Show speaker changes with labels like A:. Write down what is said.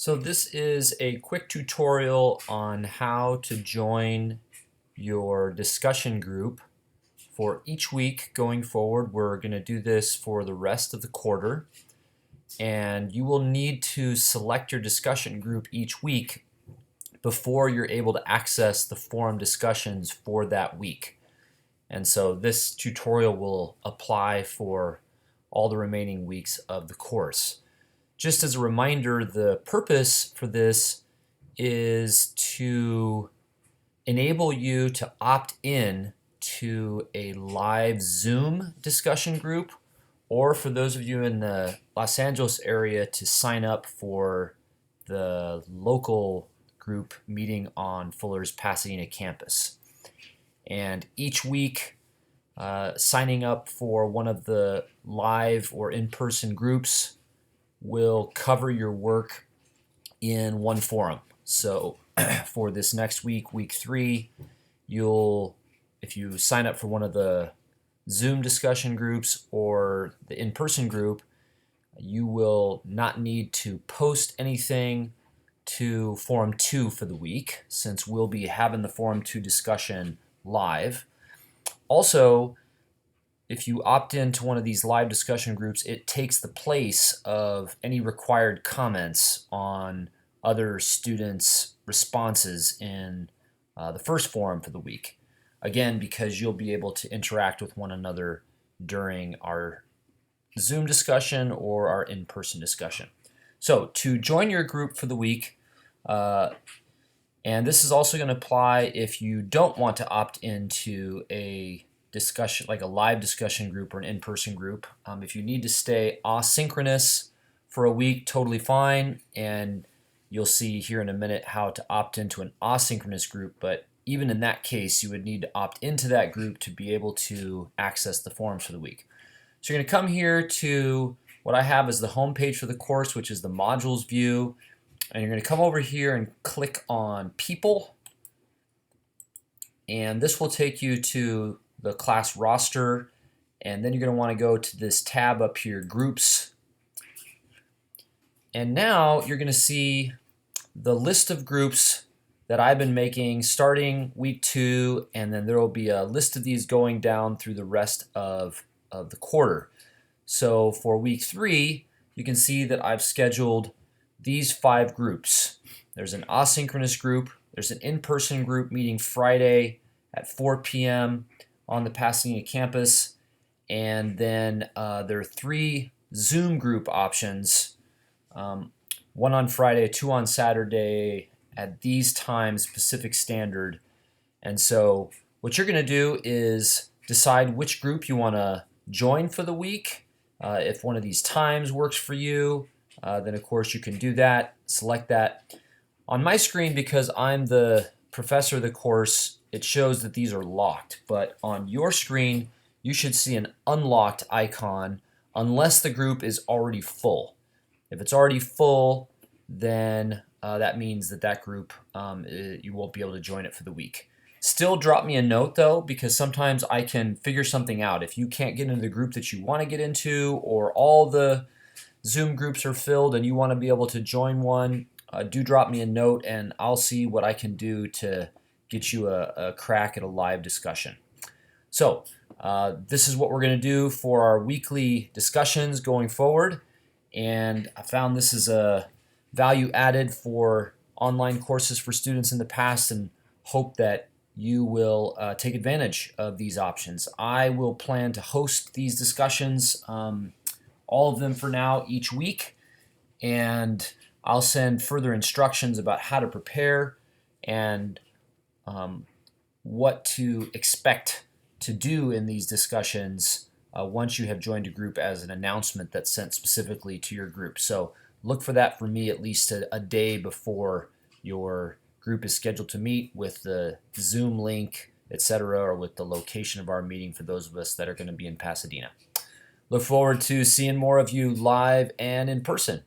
A: So this is a quick tutorial on how to join your discussion group for each week going forward. We're going to do this for the rest of the quarter, and you will need to select your discussion group each week before you're able to access the forum discussions for that week. And so this tutorial will apply for all the remaining weeks of the course. Just as a reminder, the purpose for this is to enable you to opt in to a live Zoom discussion group, or for those of you in the Los Angeles area to sign up for the local group meeting on Fuller's Pasadena campus. And each week, signing up for one of the live or in-person groups will cover your work in one forum. So for this next week, week 3, if you sign up for one of the Zoom discussion groups or the in-person group, you will not need to post anything to Forum 2 for the week, since we'll be having the Forum 2 discussion live. Also, if you opt into one of these live discussion groups, it takes the place of any required comments on other students' responses in the first forum for the week. Again, because you'll be able to interact with one another during our Zoom discussion or our in-person discussion. So to join your group for the week, and this is also going to apply if you don't want to opt into a discussion, like a live discussion group or an in-person group. If you need to stay asynchronous for a week, totally fine, and you'll see here in a minute how to opt into an asynchronous group. But even in that case, you would need to opt into that group to be able to access the forums for the week. So you're going to come here to what I have as the home page for the course, which is the modules view, and you're going to come over here and click on People, and this will take you to the class roster, and then you're going to want to go to this tab up here, Groups, and now you're going to see the list of groups that I've been making starting week 2, and then there will be a list of these going down through the rest of the quarter. So for week 3, you can see that I've scheduled these 5 groups. There's an asynchronous group, there's an in-person group meeting Friday at 4 p.m. on the Pasadena campus, and then there are 3 Zoom group options, 1 on Friday, 2 on Saturday at these times Pacific Standard. And so what you're going to do is decide which group you want to join for the week. If one of these times works for you, then of course you can do that, select that. On my screen, because I'm the professor of the course, it shows that these are locked, but on your screen you should see an unlocked icon unless the group is already full. If it's already full, then that means that group, you won't be able to join it for the week. Still drop me a note though, because sometimes I can figure something out. If you can't get into the group that you want to get into, or all the Zoom groups are filled and you want to be able to join one, do drop me a note and I'll see what I can do to get you a crack at a live discussion. So this is what we're going to do for our weekly discussions going forward, and I found this is a value added for online courses for students in the past, and hope that you will take advantage of these options. I will plan to host these discussions, all of them for now, each week, and I'll send further instructions about how to prepare and what to expect to do in these discussions once you have joined a group, as an announcement that's sent specifically to your group. So look for that from me at least a day before your group is scheduled to meet, with the Zoom link, etc., or with the location of our meeting for those of us that are going to be in Pasadena. Look forward to seeing more of you live and in person.